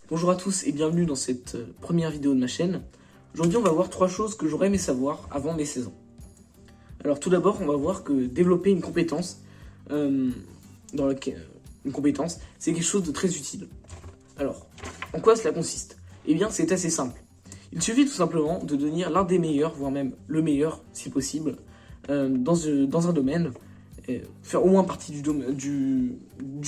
Bonjour à tous et bienvenue dans cette première vidéo de ma chaîne. Aujourd'hui on va voir 3 choses que j'aurais aimé savoir avant mes 16 ans. Alors tout d'abord on va voir que développer une compétence, une compétence, c'est quelque chose de très utile. Alors, en quoi cela consiste? Eh bien c'est assez simple. Il suffit tout simplement de devenir l'un des meilleurs, voire même le meilleur si possible, dans un domaine, faire au moins partie du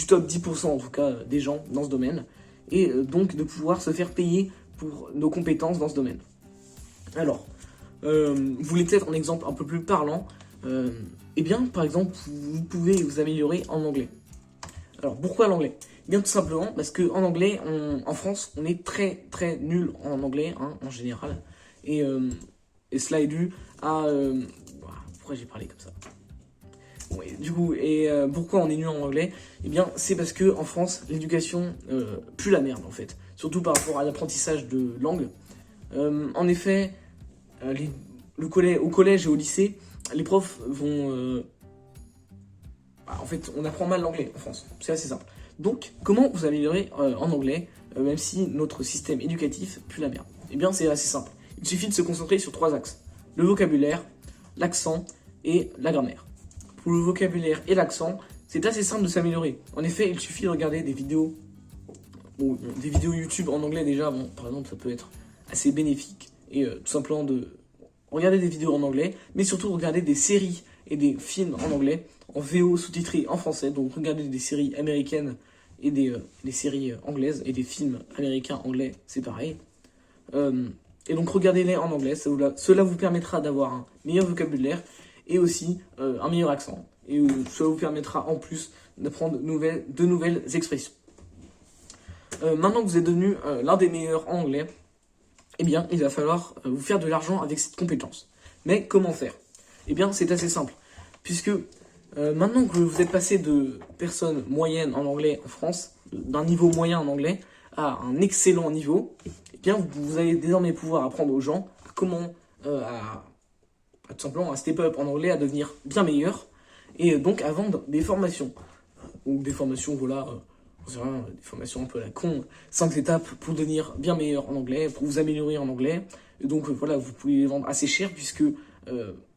top 10% en tout cas des gens dans ce domaine, et donc de pouvoir se faire payer pour nos compétences dans ce domaine. Alors, vous voulez peut-être un exemple un peu plus parlant, eh bien par exemple vous pouvez vous améliorer en anglais. Alors pourquoi l'anglais? Eh bien tout simplement parce qu'en anglais, en France, on est très très nul en anglais en général, et cela est dû à... pourquoi j'ai parlé comme ça? Ouais, du coup, pourquoi on est nul en anglais? Eh bien, c'est parce que en France, l'éducation pue la merde en fait. Surtout par rapport à l'apprentissage de langue. En effet, au collège et au lycée, les profs vont... en fait, on apprend mal l'anglais en France. C'est assez simple. Donc, comment vous améliorer en anglais, même si notre système éducatif pue la merde? Eh bien, c'est assez simple. Il suffit de se concentrer sur 3 axes. Le vocabulaire, l'accent et la grammaire. Pour le vocabulaire et l'accent, c'est assez simple de s'améliorer. En effet, il suffit de regarder des vidéos YouTube en anglais déjà. Bon, par exemple, ça peut être assez bénéfique. Et tout simplement de regarder des vidéos en anglais, mais surtout regarder des séries et des films en anglais, en VO sous-titrés en français. Donc regarder des séries américaines et des séries anglaises, et des films américains anglais, c'est pareil. Et donc regardez-les en anglais, cela vous permettra d'avoir un meilleur vocabulaire et aussi un meilleur accent. Et cela vous permettra en plus d'apprendre de nouvelles expressions. Maintenant que vous êtes devenu l'un des meilleurs en anglais, eh bien, il va falloir vous faire de l'argent avec cette compétence. Mais comment faire? Eh bien, c'est assez simple. Puisque maintenant que vous êtes passé de personnes moyennes en anglais en France, d'un niveau moyen en anglais, à un excellent niveau, eh bien, vous allez désormais pouvoir apprendre aux gens comment tout simplement à step up en anglais, à devenir bien meilleur, et donc à vendre des formations. Ou des formations, voilà, des formations un peu à la con, 5 étapes pour devenir bien meilleur en anglais, pour vous améliorer en anglais. Et donc voilà, vous pouvez les vendre assez cher puisque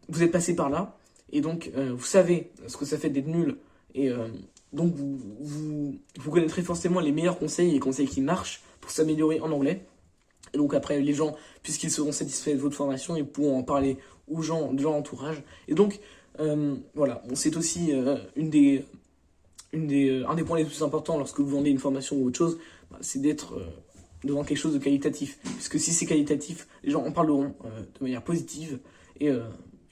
vous êtes passé par là, et donc vous savez ce que ça fait d'être nul, et donc vous connaîtrez forcément les meilleurs conseils, les conseils qui marchent pour s'améliorer en anglais. Et donc après, les gens, puisqu'ils seront satisfaits de votre formation, ils pourront en parler aux gens de leur entourage. Et donc, voilà, c'est aussi un des points les plus importants lorsque vous vendez une formation ou autre chose, c'est d'être devant quelque chose de qualitatif. Puisque si c'est qualitatif, les gens en parleront de manière positive, et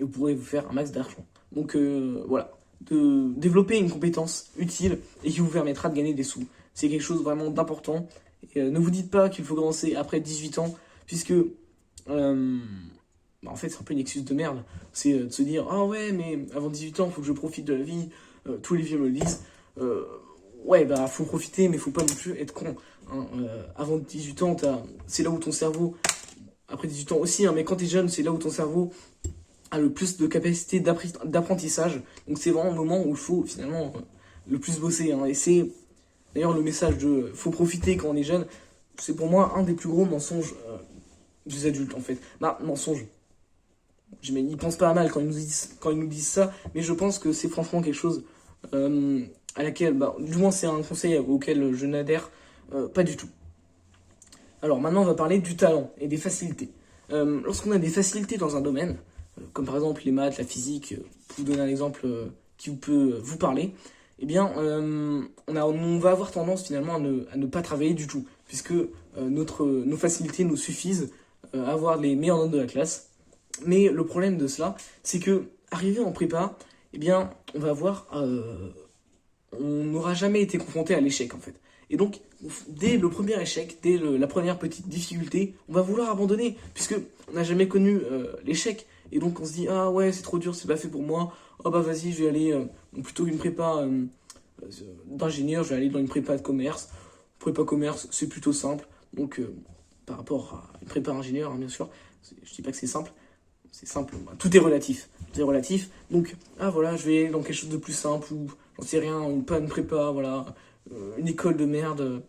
vous pourrez vous faire un max d'argent. Donc voilà, de développer une compétence utile et qui vous permettra de gagner des sous. C'est quelque chose vraiment d'important. Et ne vous dites pas qu'il faut commencer après 18 ans, puisque en fait c'est un peu une excuse de merde. C'est de se dire, ah ouais, mais avant 18 ans, il faut que je profite de la vie, tous les vieux me le disent. Ouais, bah faut profiter, mais faut pas non plus être con. Avant 18 ans, c'est là où ton cerveau, après 18 ans aussi, mais quand t'es jeune, c'est là où ton cerveau a le plus de capacité d'apprentissage. Donc c'est vraiment le moment où il faut finalement le plus bosser. Et c'est d'ailleurs le message de faut profiter quand on est jeune, c'est pour moi un des plus gros mensonges des adultes en fait. Mensonge. Ils pensent pas à mal quand ils nous disent ça, mais je pense que c'est franchement quelque chose à laquelle, du moins c'est un conseil auquel je n'adhère pas du tout. Alors maintenant on va parler du talent et des facilités. Lorsqu'on a des facilités dans un domaine, comme par exemple les maths, la physique, pour vous donner un exemple qui peut vous parler, eh bien on va avoir tendance finalement à ne pas travailler du tout, puisque nos facilités nous suffisent à avoir les meilleures notes de la classe. Mais le problème de cela, c'est que arrivé en prépa, eh bien on va avoir... on n'aura jamais été confronté à l'échec en fait. Et donc, dès le premier échec, dès la première petite difficulté, on va vouloir abandonner, puisque on n'a jamais connu l'échec. Et donc on se dit, ah ouais, c'est trop dur, c'est pas fait pour moi. Oh bah vas-y, je vais aller plutôt une prépa d'ingénieur, je vais aller dans une prépa de commerce. Prépa commerce, c'est plutôt simple. Donc par rapport à une prépa ingénieur, bien sûr, je dis pas que c'est simple. C'est simple, tout est relatif. Tout est relatif. Donc, voilà, je vais aller dans quelque chose de plus simple, ou j'en sais rien, ou pas une prépa, voilà, une école de merde.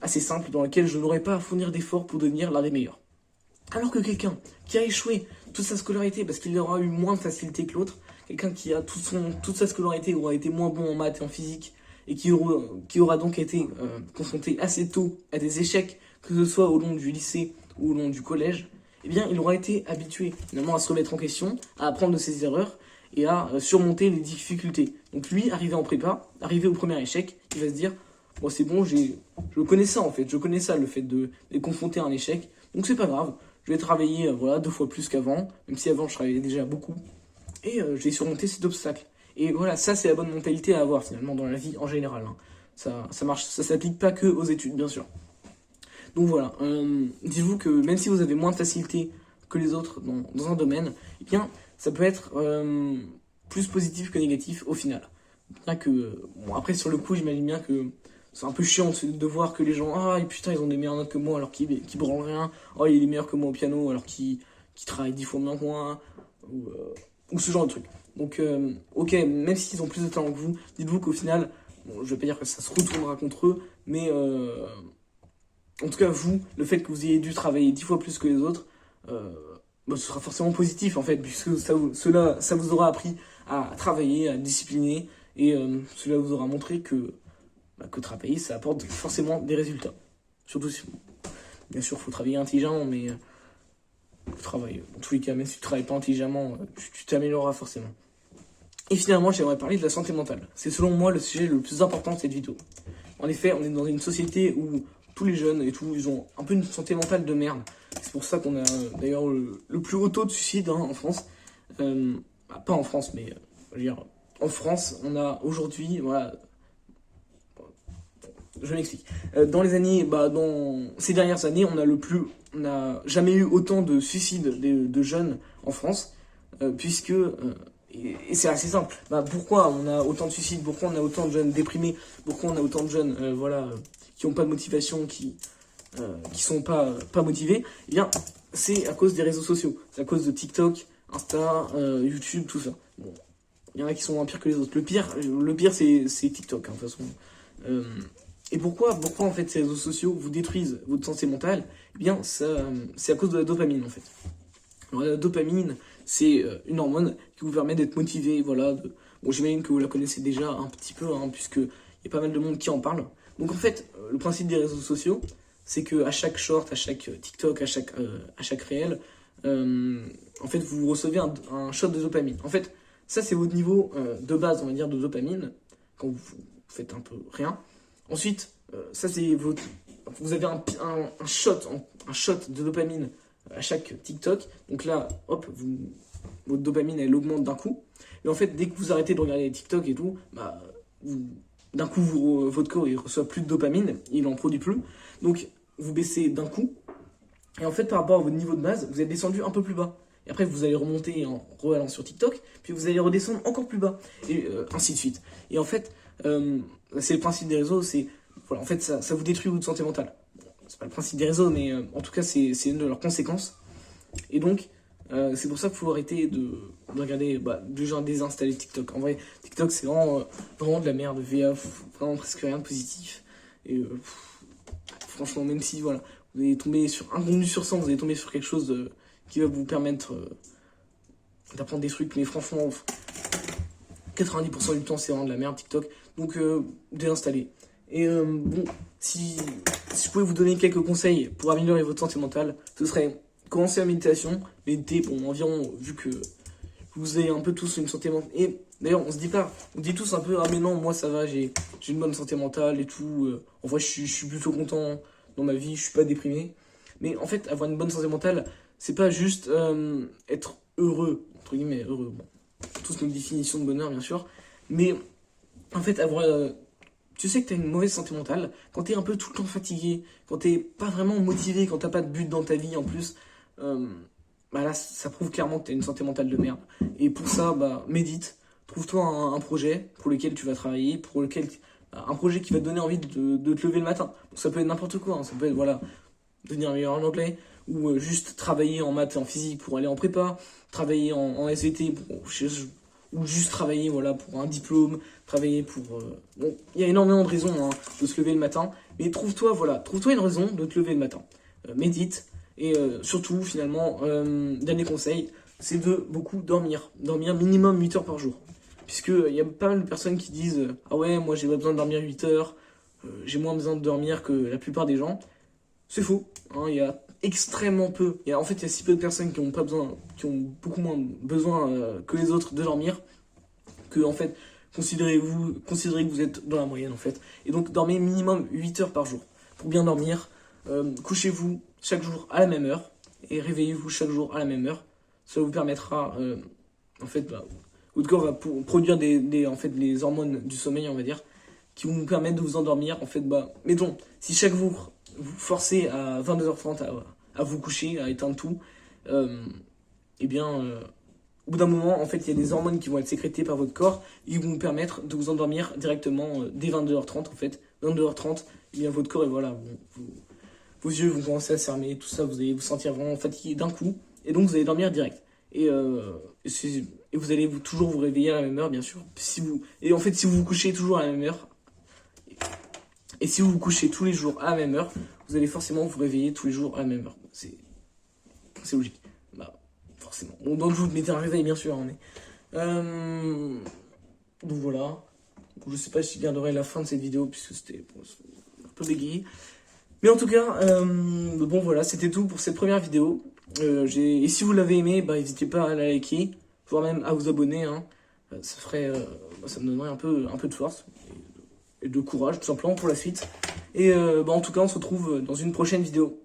assez simple dans laquelle je n'aurais pas à fournir d'efforts pour devenir l'un des meilleurs. Alors que quelqu'un qui a échoué toute sa scolarité parce qu'il aura eu moins de facilité que l'autre, quelqu'un qui a toute sa scolarité aura été moins bon en maths et en physique et qui aura donc été confronté assez tôt à des échecs, que ce soit au long du lycée ou au long du collège, eh bien il aura été habitué finalement à se remettre en question, à apprendre de ses erreurs et à surmonter les difficultés. Donc lui, arrivé en prépa, arrivé au premier échec, il va se dire bon c'est bon, je connais ça en fait, je connais ça le fait de confronter à un échec, donc c'est pas grave. Je vais travailler 2 fois plus qu'avant, même si avant je travaillais déjà beaucoup, et je vais surmonter cet obstacle. Et voilà, ça c'est la bonne mentalité à avoir finalement dans la vie en général. Hein. Ça marche, ça s'applique pas que aux études, bien sûr. Donc voilà, dites-vous que même si vous avez moins de facilité que les autres dans un domaine, eh bien ça peut être plus positif que négatif au final. Bien que, bon après sur le coup j'imagine bien que c'est un peu chiant de voir que les gens, ah putain, ils ont des meilleures notes que moi alors qu'ils branlent rien. Oh, il est meilleur que moi au piano alors qu'il travaille 10 fois moins que moi. Ou ce genre de truc. Donc, ok, même s'ils ont plus de talent que vous, dites-vous qu'au final, bon, je vais pas dire que ça se retournera contre eux, mais en tout cas, vous, le fait que vous ayez dû travailler 10 fois plus que les autres, ce sera forcément positif en fait, puisque ça vous aura appris à travailler, à discipliner, et cela vous aura montré que travailler, ça apporte forcément des résultats. Surtout si, bien sûr, il faut travailler intelligemment, mais faut travailler. Dans tous les cas, même si tu travailles pas intelligemment, tu t'amélioreras forcément. Et finalement, j'aimerais parler de la santé mentale. C'est selon moi le sujet le plus important de cette vidéo. En effet, on est dans une société où tous les jeunes et tout, ils ont un peu une santé mentale de merde. C'est pour ça qu'on a d'ailleurs le plus haut taux de suicide en France. Pas en France, mais je veux dire, en France, on a aujourd'hui, voilà. Je m'explique. Dans ces dernières années, on n'a jamais eu autant de suicides de jeunes en France, puisque et c'est assez simple. Pourquoi on a autant de suicides? Pourquoi on a autant de jeunes déprimés? Pourquoi on a autant de jeunes, qui n'ont pas de motivation, qui sont pas motivés? Eh bien, c'est à cause des réseaux sociaux. C'est à cause de TikTok, Insta, YouTube, tout ça. Bon, il y en a qui sont moins pires que les autres. Le pire, c'est TikTok, hein, de toute façon. Et pourquoi en fait ces réseaux sociaux vous détruisent votre santé mentale? Eh bien, c'est à cause de la dopamine en fait. Alors, la dopamine, c'est une hormone qui vous permet d'être motivé, voilà. Bon, j'imagine que vous la connaissez déjà un petit peu, hein, puisque il y a pas mal de monde qui en parle. Donc en fait, le principe des réseaux sociaux, c'est que à chaque short, à chaque TikTok, à chaque réel, en fait, vous recevez un shot de dopamine. En fait, ça c'est votre niveau de base, on va dire, de dopamine quand vous faites un peu rien. Ensuite, ça c'est vous avez un shot de dopamine à chaque TikTok. Donc là, hop, votre dopamine elle augmente d'un coup. Et en fait, dès que vous arrêtez de regarder les TikTok et tout, d'un coup votre corps il reçoit plus de dopamine, il en produit plus. Donc vous baissez d'un coup. Et en fait, par rapport à votre niveau de base, vous êtes descendu un peu plus bas. Et après, vous allez remonter en re-allant sur TikTok, puis vous allez redescendre encore plus bas, et ainsi de suite. Et en fait, c'est le principe des réseaux, voilà, en fait, ça vous détruit votre santé mentale. C'est pas le principe des réseaux, mais en tout cas, c'est une de leurs conséquences. Et donc, c'est pour ça qu'il faut arrêter de regarder, du genre désinstaller TikTok. En vrai, TikTok, c'est vraiment de la merde, vraiment presque rien de positif. Et franchement, même si, voilà, vous allez tomber sur un contenu sur 100, vous allez tomber sur quelque chose qui va vous permettre d'apprendre des trucs, mais franchement, 90% du temps, c'est vraiment de la merde, TikTok. Donc, déinstaller. Et bon, si je pouvais vous donner quelques conseils pour améliorer votre santé mentale, ce serait commencer la méditation. Méditer, bon, environ, vu que vous avez un peu tous une santé mentale. Et d'ailleurs, on dit tous un peu, ah mais non, moi ça va, j'ai une bonne santé mentale et tout. En vrai, je suis plutôt content dans ma vie, je suis pas déprimé. Mais en fait, avoir une bonne santé mentale, c'est pas juste être heureux, entre guillemets, heureux. Bon, tous nos définitions de bonheur, bien sûr. Mais en fait, tu sais que tu as une mauvaise santé mentale quand tu es un peu tout le temps fatigué, quand tu pas vraiment motivé, quand tu pas de but dans ta vie en plus. Là, ça prouve clairement que tu as une santé mentale de merde. Et pour ça, médite. Trouve-toi un projet pour lequel tu vas travailler, un projet qui va te donner envie de te lever le matin. Donc, ça peut être n'importe quoi. Hein. Ça peut être, voilà, devenir meilleur en anglais, ou juste travailler en maths et en physique pour aller en prépa, travailler en SVT, ou ou juste travailler voilà, pour un diplôme, travailler pour... Bon, il y a énormément de raisons hein, de se lever le matin, mais trouve-toi une raison de te lever le matin. Médite, et surtout, finalement, dernier conseil, c'est de beaucoup dormir. Dormir minimum 8 heures par jour. Puisqu'il y a pas mal de personnes qui disent « Ah ouais, moi j'ai pas besoin de dormir 8 heures, j'ai moins besoin de dormir que la plupart des gens. » C'est faux, hein, il y a extrêmement peu. En fait, il y a si peu de personnes qui ont pas besoin, qui ont beaucoup moins besoin que les autres de dormir, que en fait, considérez que vous êtes dans la moyenne en fait. Et donc, dormez minimum 8 heures par jour. Pour bien dormir, couchez-vous chaque jour à la même heure et réveillez-vous chaque jour à la même heure. Ça vous permettra, en fait, votre corps va produire en fait, les hormones du sommeil, on va dire, qui vont vous permettre de vous endormir. En fait, mettons, si chaque jour vous forcez à 22h30 à vous coucher, à éteindre tout, eh bien, au bout d'un moment, en fait, il y a des hormones qui vont être sécrétées par votre corps et qui vont vous permettre de vous endormir directement dès 22h30, en fait. 22h30, eh bien, votre corps, et voilà, vos yeux vont commencer à se fermer, tout ça, vous allez vous sentir vraiment fatigué d'un coup, et donc vous allez dormir direct. Et vous allez toujours vous réveiller à la même heure, bien sûr. Et en fait, si vous vous couchez toujours à la même heure, et si vous vous couchez tous les jours à la même heure, vous allez forcément vous réveiller tous les jours à la même heure. C'est logique. Forcément. Bon, donc vous mettez un réveil, bien sûr. Hein, mais... Donc voilà. Bon, je sais pas si je garderai la fin de cette vidéo, puisque c'était un peu bégayé. Mais en tout cas, bon voilà, c'était tout pour cette première vidéo. Et si vous l'avez aimé, n'hésitez pas à la liker, voire même à vous abonner. Hein. Ça me donnerait un peu de force et de courage, tout simplement, pour la suite. Et en tout cas, on se retrouve dans une prochaine vidéo.